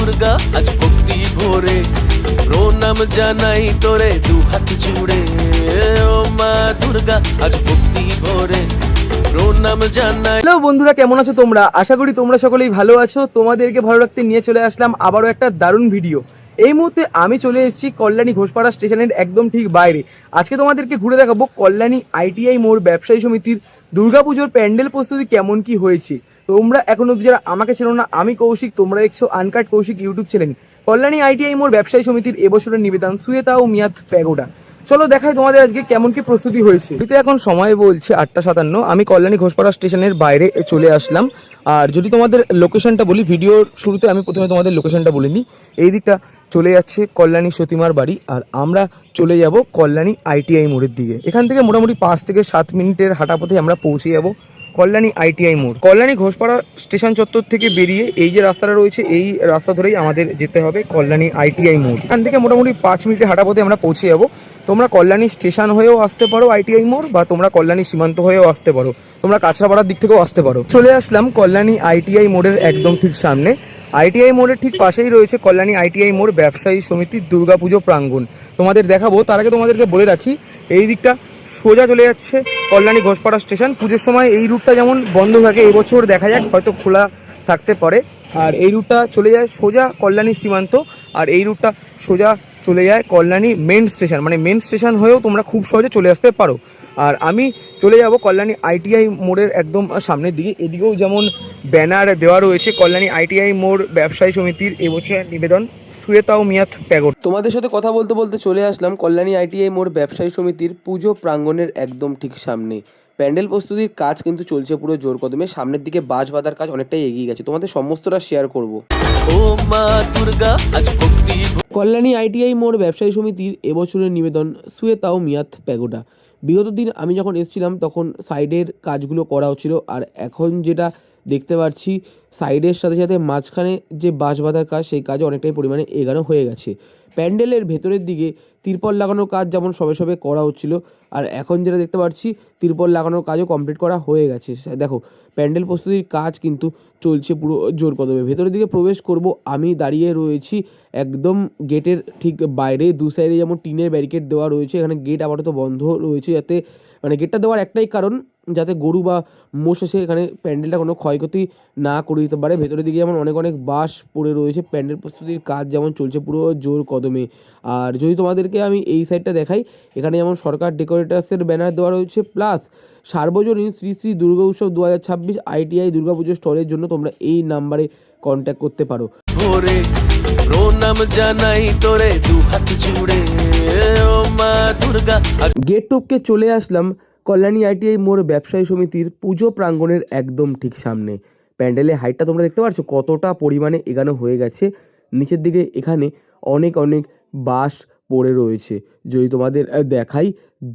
দুর্গা আজ ভক্তি ভরে প্রণাম জানাই তোরে দু হাত জুড়ে। ও মা দুর্গা আজ ভক্তি ভরে প্রণাম জানাই। হ্যালো বন্ধুরা, কেমন আছো তোমরা? আশা করি তোমরা সকলেই ভালো আছো। তোমাদেরকে ভালো রাখতে নিয়ে চলে আসলাম আবারও একটা দারুণ ভিডিও। এই মুহূর্তে আমি চলে এসেছি কল্যাণী ঘোষপাড়া স্টেশনের একদম ঠিক বাইরে। আজকে তোমাদেরকে ঘুরে দেখাবো কল্যাণী আইটিআই মোড় ব্যবসায়ী সমিতির দুর্গাপুজোর প্যান্ডেল প্রস্তুতি কেমন কি হয়েছে। তোমরা এখন অব্দি যারা আমাকে চেনো না, আমি কৌশিক, তোমরা দেখছো uncut Kaushik YouTube channel. Kalyani ITI মোড় ব্যবসায়ী সমিতির এবছরের নিবেদন সুয়েতা ও মিয়াত প্যাগোডা। চলো দেখাই তোমাদের আজকে কেমন কি প্রস্তুতি হয়েছে। এখন সময় বলছে 8:57। আমি কল্যাণী ঘোষপাড়া স্টেশনের বাইরে চলে আসলাম। আর যদি তোমাদের লোকেশনটা বলি, ভিডিওর শুরুতে আমি প্রথমে তোমাদের লোকেশনটা বলে নিই। এই দিকটা চলে যাচ্ছে কল্যাণী সতীমার বাড়ি, আর আমরা চলে যাব কল্যাণী আইটিআই মোড়ের দিকে। এখান থেকে মোটামুটি 5 থেকে 7 মিনিটের হাঁটা পথে আমরা পৌঁছে যাব কল্যাণী আইটিআই মোড়। কল্যাণী ঘোষপাড়া স্টেশন চত্বর থেকে বেরিয়ে এই যে রাস্তাটা রয়েছে, এই রাস্তা ধরেই আমাদের যেতে হবে কল্যাণী আইটিআই মোড়। এখান থেকে মোটামুটি 5 মিনিটের হাঁটা পথে আমরা পৌঁছে যাব। তোমরা কল্যাণী স্টেশন হয়েও আসতে পারো আইটিআই মোড়, বা তোমরা কল্যাণী সীমান্ত হয়েও আসতে পারো, তোমরা কাঁচরাপাড়ার দিক থেকেও আসতে পারো। চলে আসলাম কল্যাণী আইটিআই মোড়ের একদম ঠিক সামনে। আইটিআই মোড়ের ঠিক পাশেই রয়েছে কল্যাণী আইটিআই মোড় ব্যবসায়ী সমিতির দুর্গাপুজো প্রাঙ্গণ। তোমাদের দেখাবো, তার আগে তোমাদেরকে বলে রাখি এই দিকটা সোজা চলে যাচ্ছে কল্যাণী ঘোষপাড়া স্টেশন। পুজোর সময় এই রুটটা যেমন বন্ধ থাকে, এবছর দেখা যাক হয়তো খোলা থাকতে পারে। আর এই রুটটা চলে যায় সোজা কল্যাণী সীমান্ত, আর এই রুটটা সোজা চলে যায় কল্যাণী মেন স্টেশন। মানে মেন স্টেশন হয়েও তোমরা খুব সহজে চলে আসতে পারো। আর আমি চলে যাব কল্যাণী আইটিআই মোড়ের একদম সামনের দিকে। এদিকেও যেমন ব্যানার দেওয়া রয়েছে কল্যাণী আইটিআই মোড় ব্যবসায়ী সমিতির এবছরের নিবেদন সুয়েতা ও মিয়াত প্যাগোডা। তোমাদের সাথে কথা বলতে বলতে চলে আসলাম কল্যাণী আইটিআই মোড় ব্যবসায়ী সমিতির পুজো প্রাঙ্গণের একদম ঠিক সামনে। প্যান্ডেল প্রস্তুতির কাজ কিন্তু চলছে পুরো জোর কদমে। সামনের দিকে বাঁশ বাঁধার কাজ অনেকটাই এগিয়ে গেছে, তোমাদের সমস্তটা শেয়ার করব। ও মা দুর্গা আজ ভক্তি কল্যাণী আইটিআই মোড় ব্যবসায়ী সমিতির এবছরের নিবেদন সুয়েতা ও মিয়াত প্যাগোডা। বিগত দিন আমি যখন এসেছিলাম তখন সাইডের কাজগুলো করা হচ্ছিল, আর এখন যেটা দেখতে পাচ্ছি সাইডের সাথে সাথে মাঝখানে যে বাঁশ বাঁধার কাজ, সেই কাজও অনেকটাই পরিমাণে এগানো হয়ে গেছে। প্যান্ডেলের ভেতরের দিকে তিরপল লাগানোর কাজ যেমন সবে সবে করা হচ্ছিল, আর এখন যেটা দেখতে পাচ্ছি তিরপল লাগানোর কাজও কমপ্লিট করা হয়ে গেছে। দেখো প্যান্ডেল প্রস্তুতির কাজ কিন্তু চলছে পুরো জোর কদমে। ভেতরের দিকে প্রবেশ করব, আমি দাঁড়িয়ে রয়েছি একদম গেটের ঠিক বাইরে। দু সাইডে যেমন টিনের ব্যারিকেড দেওয়া রয়েছে, এখানে গেট আপাতত বন্ধ রয়েছে, যাতে মানে গেটটা দেওয়ার একটাই কারণ যাতে গরু বা মোষ এসে এখানে প্যান্ডেলটা কোনো ক্ষয়ক্ষতি না করে দিতে পারে। ভেতরের দিকে যেমন অনেক অনেক বাঁশ পড়ে রয়েছে, প্যান্ডেল প্রস্তুতির কাজ যেমন চলছে পুরো জোর কদমে। আর যদি তোমাদেরকে আমি এই সাইডটা দেখাই, এখানে যেমন সরকার ডেকোরেটার্সের ব্যানার দেওয়া রয়েছে, প্লাস সার্বজনীন শ্রী শ্রী দুর্গা উৎসব 2026 আইটিআই দুর্গাপুজো স্টলের জন্য তোমরা এই নাম্বারে কন্ট্যাক্ট করতে পারো। ভরে প্রণাম জানাই তোরে দু হাত জুড়ে। ও মা দুর্গা আজ গেট টপকে চলে আসলাম কল্যাণী আইটিআই মোড় ব্যবসায়ী সমিতির পুজো প্রাঙ্গণের একদম ঠিক সামনে। প্যান্ডেলের হাইটটা তোমরা দেখতে পাচ্ছ কতটা পরিমাণে এগানো হয়ে গেছে। নিচের দিকে এখানে অনেক অনেক বাঁশ পড়ে রয়েছে, যদি তোমাদের দেখাই,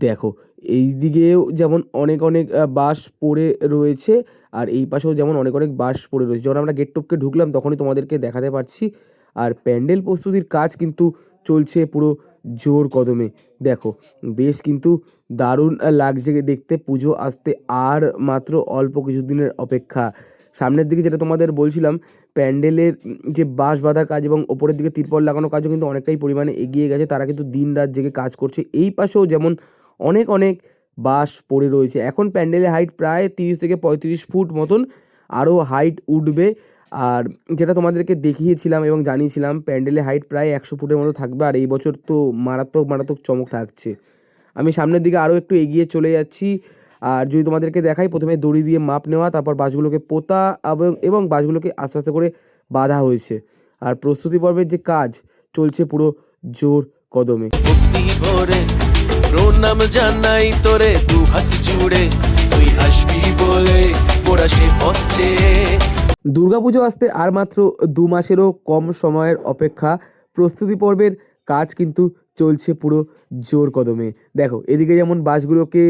দেখো এই দিকেও যেমন অনেক অনেক বাঁশ পড়ে রয়েছে, আর এই পাশেও যেমন অনেক অনেক বাঁশ পড়ে রয়েছে। যখন আমরা গেট টপকে ঢুকলাম তখনই তোমাদেরকে দেখাতে পারছি। আর প্যান্ডেল প্রস্তুতির কাজ কিন্তু চলছে পুরো জোর কদমে। দেখো বেশ কিন্তু দারুণ লাগছে দেখতে। পুজো আসতে আর মাত্র অল্প কিছুদিনের অপেক্ষা। সামনের দিকে যেটা তোমাদের বলছিলাম, প্যান্ডেলের যে বাঁশ বাঁধার কাজ এবং ওপরের দিকে তিরপল লাগানোর কাজও কিন্তু অনেকটাই পরিমাণে এগিয়ে গেছে। তারা কিন্তু দিন রাত জেগে কাজ করছে। এই পাশেও যেমন অনেক অনেক বাঁশ পড়ে রয়েছে। এখন প্যান্ডেলের হাইট প্রায় 30 থেকে 35 ফুট মতন, আরও হাইট উঠবে। আর যেটা তোমাদেরকে দেখিয়েছিলাম এবং জানিয়েছিলাম, প্যান্ডেলের হাইট প্রায় 100 ফুটের মতো থাকবে। আর এই বছর তো মারাত্মক মারাত্মক চমক থাকছে। আমি সামনের দিকে আরও একটু এগিয়ে চলে যাচ্ছি। আর যদি তোমাদেরকে দেখাই, প্রথমে দড়ি দিয়ে মাপ নেওয়া, তারপর বাঁশগুলোকে পোতা এবং বাঁশগুলোকে আস্তে আস্তে করে বাঁধা হয়েছে। আর প্রস্তুতি পর্বের যে কাজ চলছে পুরো জোর কদমে। ভক্তি ভরে প্রণাম জানাই তোরে দু হাত জুড়ে। তুই আসবি বলে মোরা সে পথ চেয়ে। দুর্গাপুজো আসতে আর মাত্র 2 মাসেরও কম সময়ের অপেক্ষা। প্রস্তুতি পর্বের কাজ কিন্তু চলছে পুরো জোর কদমে। দেখো এদিকে যেমন বাঁশগুলোকে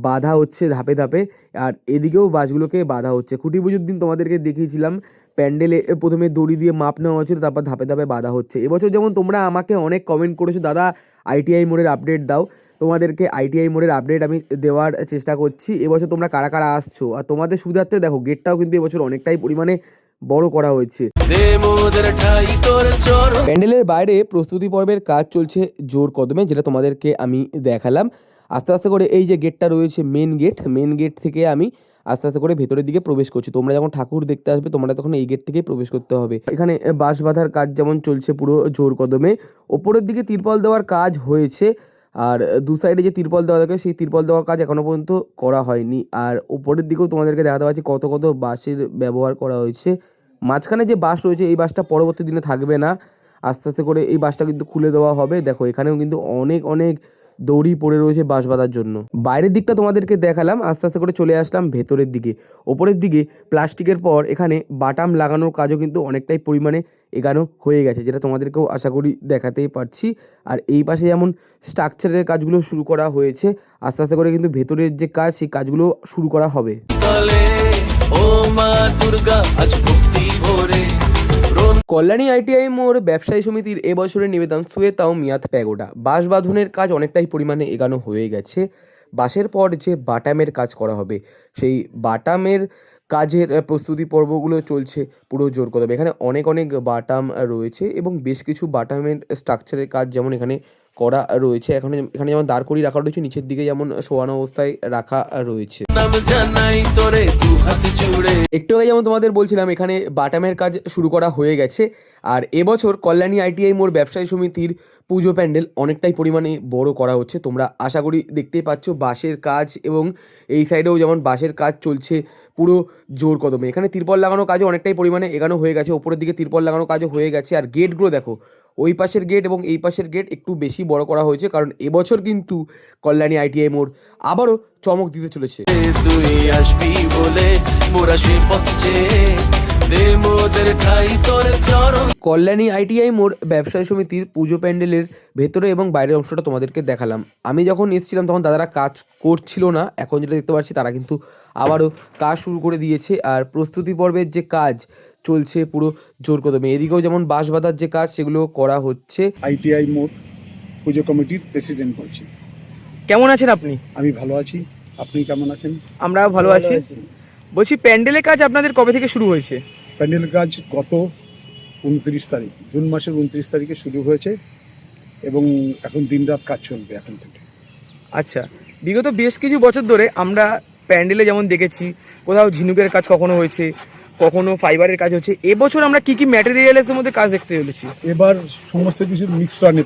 বাঁধা হচ্ছে ধাপে ধাপে, আর এদিকেও বাঁশগুলোকে বাঁধা হচ্ছে। খুঁটি পুজোর দিন তোমাদেরকে দেখিয়েছিলাম প্যান্ডেলে প্রথমে দড়ি দিয়ে মাপ নেওয়া হচ্ছিল, তারপর ধাপে ধাপে বাঁধা হচ্ছে। এবছর যেমন তোমরা আমাকে অনেক কমেন্ট করেছো, দাদা আইটিআই মোড়ের আপডেট দাও। তোমাদেরকে আইটিআই মোড়ের আপডেট আমি দেওয়ার চেষ্টা করছি। এবছর তোমরা কারা কারা আসছো, আর তোমাদের সুবিধার্থে দেখো গেটটাও কিন্তু এবছর অনেকটাই পরিমাণে বড় করা হয়েছে। দে মোদের ঠাই তোর চরণ প্যান্ডেলের বাইরে প্রস্তুতি পর্বের কাজ চলছে জোর কদমে, যেটা তোমাদেরকে আমি দেখালাম। আস্তে আস্তে করে এই যে গেটটা রয়েছে মেন গেট থেকে আমি আস্তে আস্তে করে ভেতরের দিকে প্রবেশ করছি। তোমরা যখন ঠাকুর দেখতে আসবে তোমরা তখন এই গেট থেকেই প্রবেশ করতে হবে। এখানে বাঁশ বাঁধার কাজ যেমন চলছে পুরো জোর কদমে, ওপরের দিকে তিরপল দেওয়ার কাজ হয়েছে, আর দু সাইডে যে তিরপল দেওয়া থাকে সেই তিরপল দেওয়ার কাজ এখনো পর্যন্ত করা হয়নি। আর ওপরের দিকেও তোমাদেরকে দেখাতে পাচ্ছি কত কত বাঁশের ব্যবহার করা হয়েছে। মাঝখানে যে বাঁশ রয়েছে এই বাঁশটা পরবর্তী দিনে থাকবে না, আস্তে আস্তে করে এই বাঁশটা কিন্তু খুলে দেওয়া হবে। দেখো এখানেও কিন্তু অনেক অনেক দড়ি পড়ে রয়েছে বাঁশ বাঁধার জন্য। বাইরের দিকটা তোমাদেরকে দেখালাম, আস্তে আস্তে করে চলে আসলাম ভেতরের দিকে। ওপরের দিকে প্লাস্টিকের পর এখানে বাটাম লাগানোর কাজও কিন্তু অনেকটাই পরিমাণে এগানো হয়ে গেছে, যেটা তোমাদেরকেও আশা করি দেখাতেই পারছি। আর এই পাশে যেমন স্ট্রাকচারের কাজগুলো শুরু করা হয়েছে, আস্তে আস্তে করে কিন্তু ভেতরের যে কাজ সেই কাজগুলো শুরু করা হবে। তলে ও মা দুর্গা আজ ভক্তি ভরে কল্যাণী আইটিআই মোড় ব্যবসায়ী সমিতির এবছরের নিবেদন সুয়েতাও মিয়াত প্যাগোডা। বাঁশ বাঁধনের কাজ অনেকটাই পরিমাণে এগানো হয়ে গেছে। বাঁশের পর যে বাটামের কাজ করা হবে সেই বাটামের কাজের প্রস্তুতি পর্বগুলো চলছে পুরো জোর কদমে। এখানে অনেক অনেক বাটাম রয়েছে এবং বেশ কিছু বাটামের স্ট্রাকচারের কাজ যেমন এখানে করা রয়েছে। এখানে যেমন দাঁড় করিয়ে রাখা রয়েছে, নিচের দিকে যেমন শোয়ানো অবস্থায় রাখা রয়েছে। নাম জানাই তোরে দু হাত জুড়ে একটু আগে যেমন তোমাদের বলছিলাম এখানে বাটামের কাজ শুরু করা হয়ে গেছে। আর এবছর কল্যাণী আইটিআই মোড় ব্যবসায়ী সমিতির পুজো প্যান্ডেল অনেকটাই পরিমাণে বড় করা হচ্ছে। তোমরা আশা করি দেখতেই পাচ্ছ বাঁশের কাজ, এবং এই সাইডেও যেমন বাঁশের কাজ চলছে পুরো জোর কদমে। এখানে তিরপল লাগানোর কাজও অনেকটাই পরিমাণে এগানো হয়ে গেছে, ওপরের দিকে তিরপল লাগানোর কাজও হয়ে গেছে। আর গেটগুলো দেখো, ওই পাশের গেট এবং এই পাশের গেট একটু বেশি বড় করা হয়েছে, কারণ এবছর কিন্তু কল্যাণী আইটিআই মোড় আবারও চমক দিতে চলেছে। তুই আসবি বলে মোরা সে পথ চেয়ে দে মোদের ঠাই তোর চরণ কল্যাণী আইটিআই মোড় ব্যবসায়ী সমিতির পুজো প্যান্ডেলের ভেতরে এবং বাইরের অংশটা তোমাদেরকে দেখালাম। আমি যখন এসেছিলাম তখন দাদারা কাজ করছিল না, এখন যেটা দেখতে পাচ্ছি তারা কিন্তু আবারও কাজ শুরু করে দিয়েছে। আর প্রস্তুতি পর্বের যে কাজ চলছে পুরো জোর কদমে, এদিকেও যেমন বাঁশ বাঁধার যে কাজ সেগুলো করা হচ্ছে। আইটিআই মোড় পুজো কমিটির প্রেসিডেন্ট বলছি। কেমন আছেন আপনি? আমি ভালো আছি, আপনি কেমন আছেন? আমরা ভালো আছি। বলছি প্যান্ডেলের কাজ আপনাদের কবে থেকে শুরু হয়েছে? প্যান্ডেল কাজ গত 29 তারিখ, জুন মাসের 29 তারিখে শুরু হয়েছে এবং এখন দিনরাত কাজ চলবে এখন থেকে। আচ্ছা, বিগত বেশ কিছু বছর ধরে আমরা প্যান্ডেলে যেমন দেখেছি কোথাও ঝিনুকের কাজ কখনো হয়েছে, কখনো ফাইবারের কাজ হচ্ছে। এবছর আমরা কি কি ম্যাটেরিয়ালের মধ্যে কাজ দেখতে চলেছি? এবার সমস্ত কিছু মিক্সচারে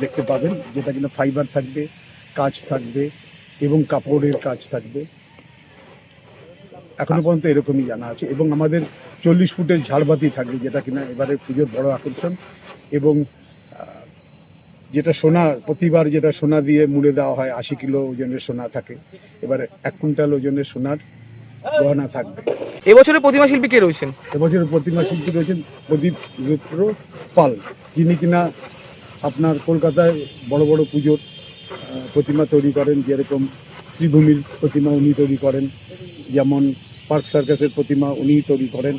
দেখতে পাবেন, যেটা কিনা ফাইবার থাকবে, কাজ থাকবে এবং কাপড়ের কাজ থাকবে। এখনো পর্যন্ত এরকমই জানা আছে। এবং আমাদের 40 ফুটের ঝাড়বাতি থাকবে, যেটা কিনা এবারে পুজোর বড় আকর্ষণ। এবং যেটা সোনা, প্রতিবার যেটা সোনা দিয়ে মুড়ে দেওয়া হয়, 80 কিলো ওজনের সোনা থাকে, এবারে 1 কুইন্টাল ওজনের সোনার গহনা থাকবে। এবছরের প্রতিমা শিল্পী কে রয়েছেন? এবছরের প্রতিমা শিল্পী রয়েছেন প্রদীপ রুদ্র পাল, যিনি কিনা আপনার কলকাতায় বড় বড় পুজোর প্রতিমা তৈরি করেন। যেরকম শ্রীভূমির প্রতিমা উনি তৈরি করেন, যেমন পার্ক সার্কাসের প্রতিমা উনি তৈরি করেন।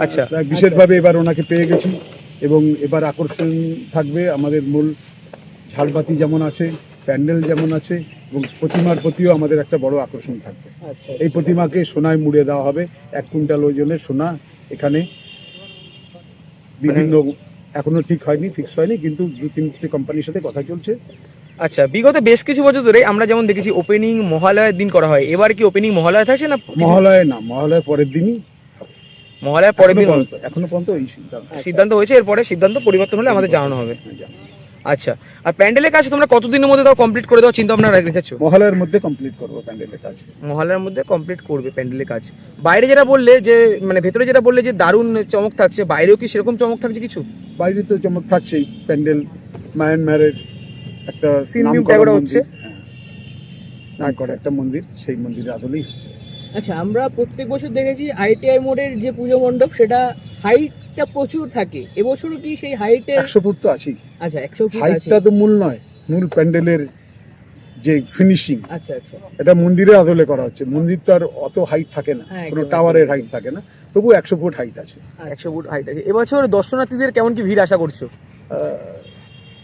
আচ্ছা, বিশেষভাবে এবার ওনাকে পেয়ে গেছি। এবং এবার আকর্ষণ থাকবে আমাদের মূল ঝাড়বাতি যেমন আছে, প্যান্ডেল যেমন আছে, এবং প্রতিমার প্রতিও আমাদের একটা বড় আকর্ষণ থাকবে। এই প্রতিমাকে সোনায় মুড়ে দেওয়া হবে, 1 কুইন্টাল ওজনের সোনা। এখানে বিভিন্ন এখনো ঠিক হয়নি, ফিক্স হয়নি, কিন্তু 2-3টে কোম্পানির সাথে কথা চলছে। আচ্ছা, বিগত বেশ কিছু বছর ধরে আমরা যেমন দেখেছি ওপেনিং মহালয়ার দিন করা হয়, এবার কি ওপেনিং মহালয়া থাকছে না? মহালয়া না, মহালয়ার পরের দিনই। মহালয়ার পরের দিন এখনো পর্যন্ত এই সিদ্ধান্ত হয়েছে, এরপরে সিদ্ধান্ত পরিবর্তন হলে আমাদের জানানো হবে। জানানো। আচ্ছা, আর প্যান্ডেলের কাজ তোমরা কতদিনের মধ্যে তাও কমপ্লিট করে দেওয়ার চিন্তা ভাবনা রেখেছো? মহালয়ার মধ্যে কমপ্লিট করবো প্যান্ডেলের কাজ। মহালয়ার মধ্যে কমপ্লিট করবে প্যান্ডেলের কাজ। বাইরে যেটা বললে যে মানে ভেতরে যেটা বললে যে দারুণ চমক থাকছে, বাইরেও কি সেরকম চমক থাকছে কিছু? বাইরে তো চমক থাকছেই। প্যান্ডেল মায়ানমারের একটা সিনমিউ প্যাগোডা হচ্ছে, নাম করা একটা মন্দির, সেই মন্দিরের আদলেই হচ্ছে। আচ্ছা, আমরা প্রত্যেক বছর দেখেছি আইটিআই মোড়ের যে পুজো মণ্ডপ সেটা হাইটটা প্রচুর থাকে, এবছরও কি সেই হাইটে? 100 ফুট তো আছেই। আচ্ছা, 100 ফুট আছে। হাইটটা তো মূল নয়, মূল প্যান্ডেলের যে ফিনিশিং, আচ্ছা আচ্ছা, এটা মন্দিরের আদলে করা হচ্ছে। মন্দির তো আর অত হাইট থাকে না, হ্যাঁ, কোনো একদম, টাওয়ারের হাইট থাকে না, তবু 100 ফুট হাইট আছে। 100 ফুট হাইট আছে। এবছর দর্শনার্থীদের কেমন কি ভিড় আশা করছো?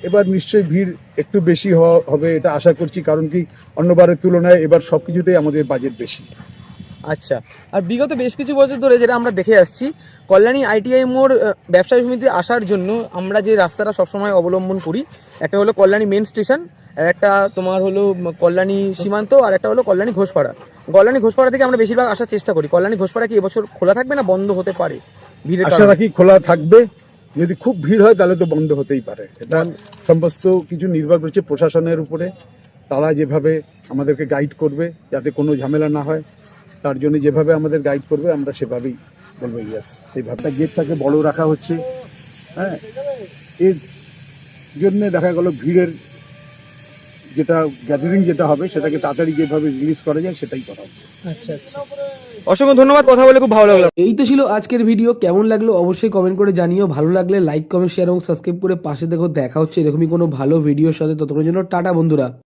এবার নিশ্চয়ই ভিড় একটু বেশি হবে এটা আশা করছি, কারণ কি অন্যবারের তুলনায় এবার সব কিছুতেই আমাদের বাজেট বেশি। আচ্ছা, আর বিগত বেশ কিছু বছর ধরে যেটা আমরা দেখে আসছি, কল্যাণী আইটিআই মোড় ব্যবসায়ী সমিতি আসার জন্য আমরা যে রাস্তাটা সবসময় অবলম্বন করি, একটা হলো কল্যাণী মেন স্টেশন, আর একটা তোমার হলো কল্যাণী সীমান্ত, আর একটা হলো কল্যাণী ঘোষপাড়া। কল্যাণী ঘোষপাড়া থেকে আমরা বেশিরভাগ আসার চেষ্টা করি। কল্যাণী ঘোষপাড়া কি এবছর খোলা থাকবে না বন্ধ হতে পারে ভিড়ের আশা কারণে? রাখি খোলা থাকবে, যদি খুব ভিড় হয় তাহলে তো বন্ধ হতেই পারে। এটা সমস্ত কিছু নির্ভর করছে প্রশাসনের উপরে, তারা যেভাবে আমাদেরকে গাইড করবে যাতে কোনো ঝামেলা না হয়, তার জন্য যেভাবে আমাদের গাইড করবে আমরা সেভাবেই বলবো ইয়াস। সেইভাবে গেটটাকে বড় রাখা হচ্ছে, হ্যাঁ, এর জন্য দেখা গেল ভিড়ের যেটা গ্যাদারিং যেটা হবে সেটাকে তাড়াতাড়ি যেভাবে রিলিজ করা যায় সেটাই করা হবে। আচ্ছা, অসংখ্য ধন্যবাদ, কথা বলে খুব ভালো লাগলো। এই তো ছিল আজকের ভিডিও, কেমন লাগলো অবশ্যই কমেন্ট করে জানিও। ভালো লাগলে লাইক কমেন্ট শেয়ার এবং সাবস্ক্রাইব করে পাশে দেখো। দেখা হচ্ছে এরকমই কোনো ভালো ভিডিওর সাথে, ততক্ষণের জন্য টাটা বন্ধুরা।